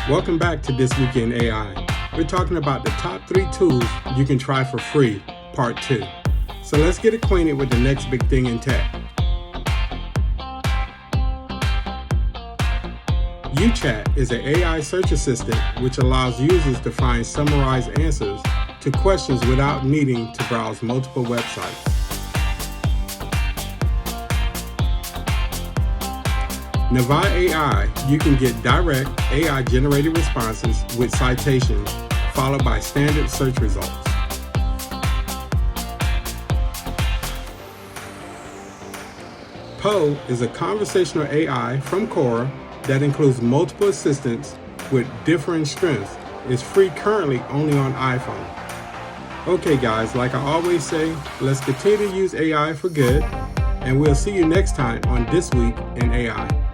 Welcome back to This Week in AI. We're talking about the top 3 tools you can try for free, part 2. So let's get acquainted with the next big thing in tech. UChat is an AI search assistant which allows users to find summarized answers to questions without needing to browse multiple websites. Navi AI, you can get direct AI-generated responses with citations, followed by standard search results. Poe is a conversational AI from Quora that includes multiple assistants with differing strengths. It's free currently only on iPhone. Okay guys, like I always say, let's continue to use AI for good, and we'll see you next time on This Week in AI.